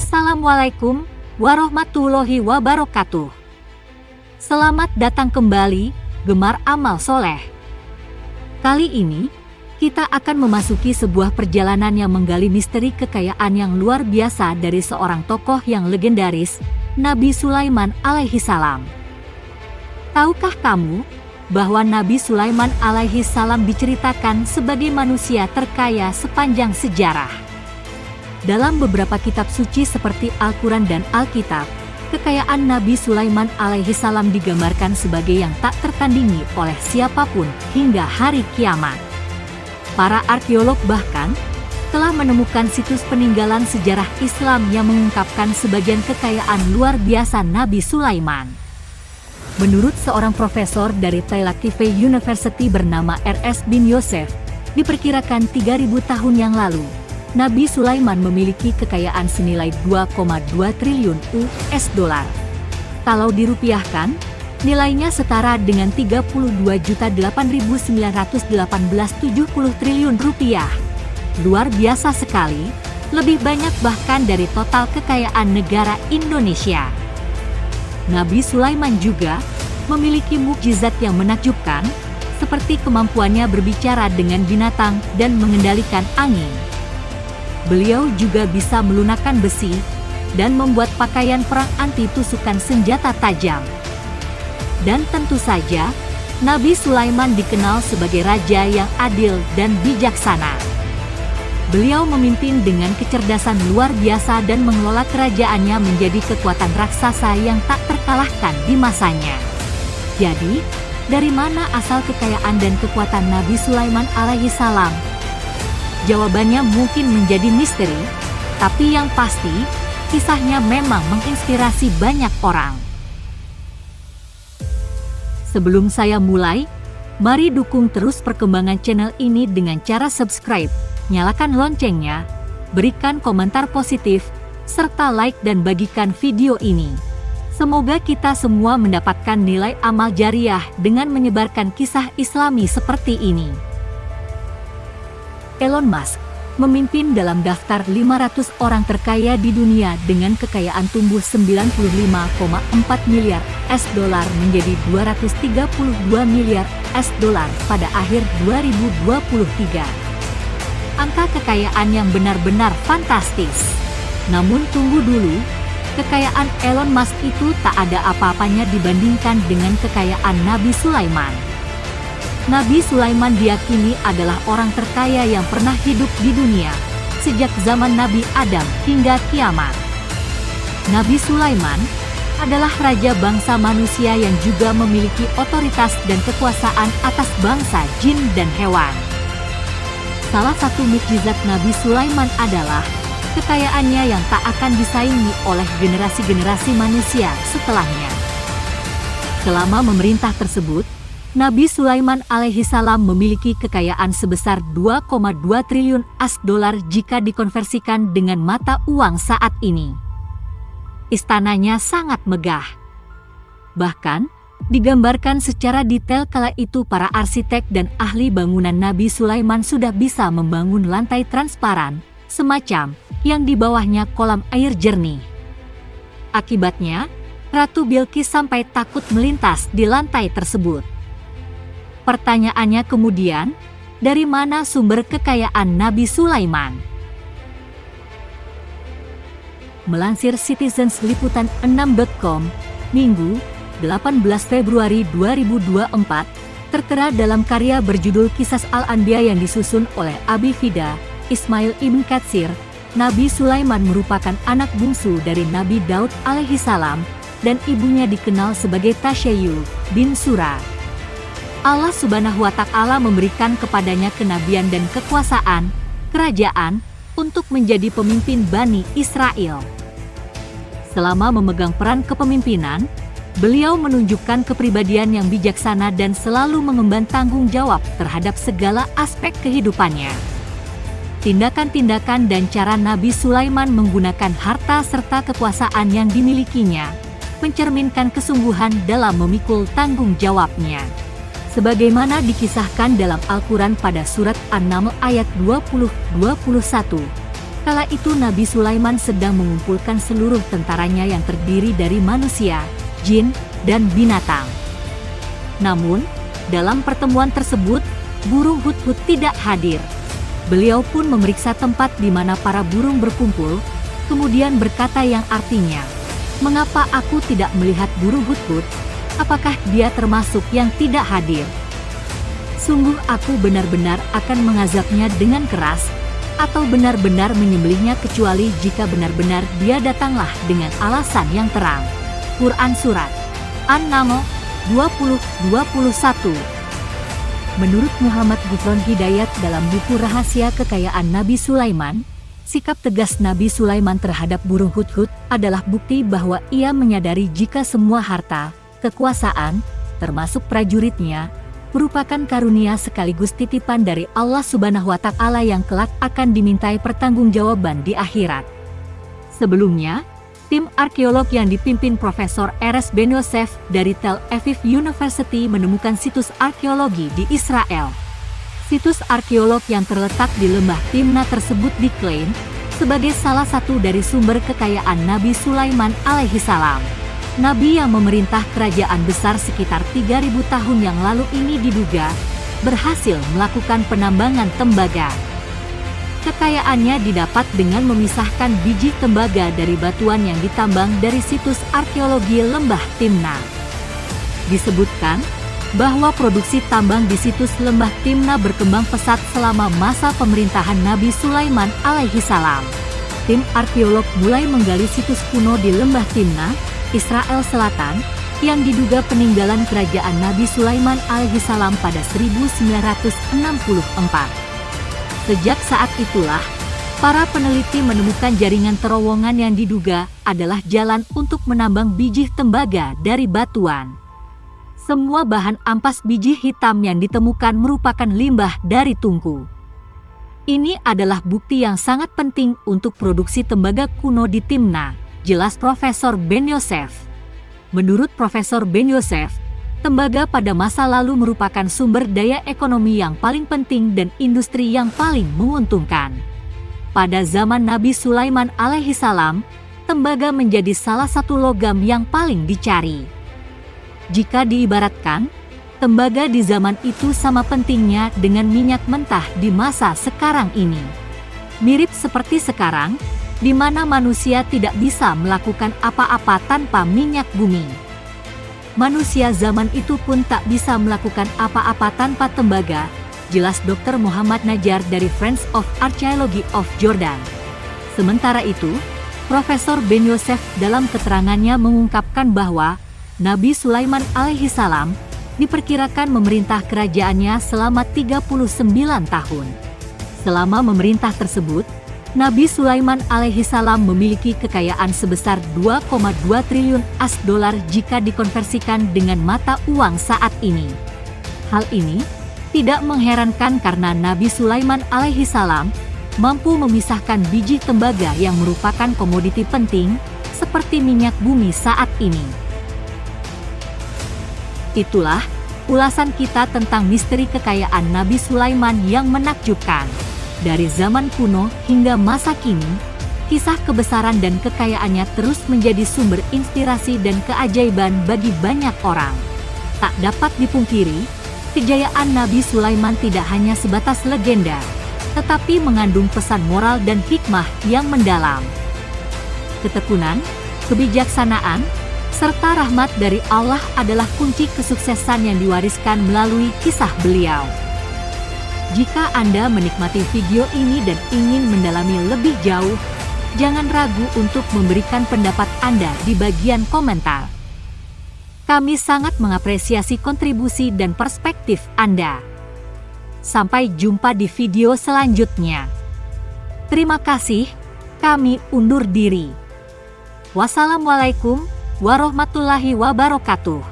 Assalamualaikum warahmatullahi wabarakatuh. Selamat datang kembali, gemar amal soleh. Kali ini, kita akan memasuki sebuah perjalanan yang menggali misteri kekayaan yang luar biasa dari seorang tokoh yang legendaris, Nabi Sulaiman alaihi salam. Tahukah kamu bahwa Nabi Sulaiman alaihi salam diceritakan sebagai manusia terkaya sepanjang sejarah? Dalam beberapa kitab suci seperti Al-Quran dan Alkitab, kekayaan Nabi Sulaiman alaihi salam digambarkan sebagai yang tak tertandingi oleh siapapun hingga hari kiamat. Para arkeolog bahkan telah menemukan situs peninggalan sejarah Islam yang mengungkapkan sebagian kekayaan luar biasa Nabi Sulaiman. Menurut seorang profesor dari Tel Aviv University bernama R.S. bin Yosef, diperkirakan 3.000 tahun yang lalu, Nabi Sulaiman memiliki kekayaan senilai 2,2 triliun US dollar. Kalau dirupiahkan, nilainya setara dengan 32.008.918,70 triliun rupiah. Luar biasa sekali, lebih banyak bahkan dari total kekayaan negara Indonesia. Nabi Sulaiman juga memiliki mukjizat yang menakjubkan, seperti kemampuannya berbicara dengan binatang dan mengendalikan angin. Beliau juga bisa melunakkan besi dan membuat pakaian perang anti tusukan senjata tajam. Dan tentu saja, Nabi Sulaiman dikenal sebagai raja yang adil dan bijaksana. Beliau memimpin dengan kecerdasan luar biasa dan mengelola kerajaannya menjadi kekuatan raksasa yang tak terkalahkan di masanya. Jadi, dari mana asal kekayaan dan kekuatan Nabi Sulaiman alaihi salam? Jawabannya mungkin menjadi misteri, tapi yang pasti, kisahnya memang menginspirasi banyak orang. Sebelum saya mulai, mari dukung terus perkembangan channel ini dengan cara subscribe, nyalakan loncengnya, berikan komentar positif, serta like dan bagikan video ini. Semoga kita semua mendapatkan nilai amal jariah dengan menyebarkan kisah Islami seperti ini. Elon Musk memimpin dalam daftar 500 orang terkaya di dunia dengan kekayaan tumbuh 95,4 miliar US dollar menjadi 232 miliar US dollar pada akhir 2023. Angka kekayaan yang benar-benar fantastis. Namun tunggu dulu, kekayaan Elon Musk itu tak ada apa-apanya dibandingkan dengan kekayaan Nabi Sulaiman. Nabi Sulaiman diyakini adalah orang terkaya yang pernah hidup di dunia, sejak zaman Nabi Adam hingga kiamat. Nabi Sulaiman adalah raja bangsa manusia yang juga memiliki otoritas dan kekuasaan atas bangsa jin dan hewan. Salah satu mukjizat Nabi Sulaiman adalah kekayaannya yang tak akan disaingi oleh generasi-generasi manusia setelahnya. Selama memerintah tersebut, Nabi Sulaiman alaihi salam memiliki kekayaan sebesar 2,2 triliun US dollar jika dikonversikan dengan mata uang saat ini. Istananya sangat megah. Bahkan, digambarkan secara detail kala itu para arsitek dan ahli bangunan Nabi Sulaiman sudah bisa membangun lantai transparan, semacam yang di bawahnya kolam air jernih. Akibatnya, Ratu Bilqis sampai takut melintas di lantai tersebut. Pertanyaannya kemudian, dari mana sumber kekayaan Nabi Sulaiman? Melansir Citizens Liputan 6.com, Minggu, 18 Februari 2024, tertera dalam karya berjudul Qisas Al-Anbiya yang disusun oleh Abi Fida, Ismail Ibn Katsir, Nabi Sulaiman merupakan anak bungsu dari Nabi Daud alaihi salam, dan ibunya dikenal sebagai Tasyayu bin Sura. Allah Subhanahu wa Ta'ala memberikan kepadanya kenabian dan kekuasaan, kerajaan, untuk menjadi pemimpin Bani Israel. Selama memegang peran kepemimpinan, beliau menunjukkan kepribadian yang bijaksana dan selalu mengemban tanggung jawab terhadap segala aspek kehidupannya. Tindakan-tindakan dan cara Nabi Sulaiman menggunakan harta serta kekuasaan yang dimilikinya, mencerminkan kesungguhan dalam memikul tanggung jawabnya. Sebagaimana dikisahkan dalam Al-Quran pada surat An-Naml ayat 20-21, Kala itu Nabi Sulaiman sedang mengumpulkan seluruh tentaranya yang terdiri dari manusia, jin, dan binatang. Namun, dalam pertemuan tersebut, burung hudhud tidak hadir. Beliau pun memeriksa tempat di mana para burung berkumpul, kemudian berkata yang artinya, "Mengapa aku tidak melihat burung hudhud? Apakah dia termasuk yang tidak hadir? Sungguh aku benar-benar akan mengazabnya dengan keras, atau benar-benar menyembelihnya kecuali jika benar-benar dia datanglah dengan alasan yang terang." Quran Surat An-Naml 20-21. Menurut Muhammad Ghufron Hidayat dalam buku Rahasia Kekayaan Nabi Sulaiman, sikap tegas Nabi Sulaiman terhadap burung hudhud adalah bukti bahwa ia menyadari jika semua harta, kekuasaan, termasuk prajuritnya, merupakan karunia sekaligus titipan dari Allah Subhanahu wa Ta'ala yang kelak akan dimintai pertanggungjawaban di akhirat. Sebelumnya, tim arkeolog yang dipimpin Profesor Erez Ben Yosef dari Tel Aviv University menemukan situs arkeologi di Israel. Situs arkeolog yang terletak di lembah Timna tersebut diklaim sebagai salah satu dari sumber kekayaan Nabi Sulaiman alaihissalam. Nabi yang memerintah kerajaan besar sekitar 3000 tahun yang lalu ini diduga berhasil melakukan penambangan tembaga. Kekayaannya didapat dengan memisahkan biji tembaga dari batuan yang ditambang dari situs arkeologi lembah Timna. Disebutkan bahwa produksi tambang di situs lembah Timna berkembang pesat selama masa pemerintahan Nabi Sulaiman alaihissalam. Tim arkeolog mulai menggali situs kuno di lembah Timna, Israel Selatan, yang diduga peninggalan kerajaan Nabi Sulaiman alaihissalam pada 1964. Sejak saat itulah, para peneliti menemukan jaringan terowongan yang diduga adalah jalan untuk menambang biji tembaga dari batuan. Semua bahan ampas biji hitam yang ditemukan merupakan limbah dari tungku. Ini adalah bukti yang sangat penting untuk produksi tembaga kuno di Timna, jelas Profesor Ben Yosef. Menurut Profesor Ben Yosef, tembaga pada masa lalu merupakan sumber daya ekonomi yang paling penting dan industri yang paling menguntungkan. Pada zaman Nabi Sulaiman alaihissalam, tembaga menjadi salah satu logam yang paling dicari. Jika diibaratkan, tembaga di zaman itu sama pentingnya dengan minyak mentah di masa sekarang ini. Mirip seperti sekarang, di mana manusia tidak bisa melakukan apa-apa tanpa minyak bumi. Manusia zaman itu pun tak bisa melakukan apa-apa tanpa tembaga, jelas Dr. Muhammad Najar dari Friends of Archaeology of Jordan. Sementara itu, Profesor Ben Yosef dalam keterangannya mengungkapkan bahwa Nabi Sulaiman alaihissalam diperkirakan memerintah kerajaannya selama 39 tahun. Selama memerintah tersebut, Nabi Sulaiman alaihissalam memiliki kekayaan sebesar 2,2 triliun $, jika dikonversikan dengan mata uang saat ini. Hal ini tidak mengherankan karena Nabi Sulaiman alaihissalam mampu memisahkan biji tembaga yang merupakan komoditi penting seperti minyak bumi saat ini. Itulah ulasan kita tentang misteri kekayaan Nabi Sulaiman yang menakjubkan. Dari zaman kuno hingga masa kini, kisah kebesaran dan kekayaannya terus menjadi sumber inspirasi dan keajaiban bagi banyak orang. Tak dapat dipungkiri, kejayaan Nabi Sulaiman tidak hanya sebatas legenda, tetapi mengandung pesan moral dan hikmah yang mendalam. Ketekunan, kebijaksanaan, serta rahmat dari Allah adalah kunci kesuksesan yang diwariskan melalui kisah beliau. Jika Anda menikmati video ini dan ingin mendalami lebih jauh, jangan ragu untuk memberikan pendapat Anda di bagian komentar. Kami sangat mengapresiasi kontribusi dan perspektif Anda. Sampai jumpa di video selanjutnya. Terima kasih, kami undur diri. Wassalamualaikum warahmatullahi wabarakatuh.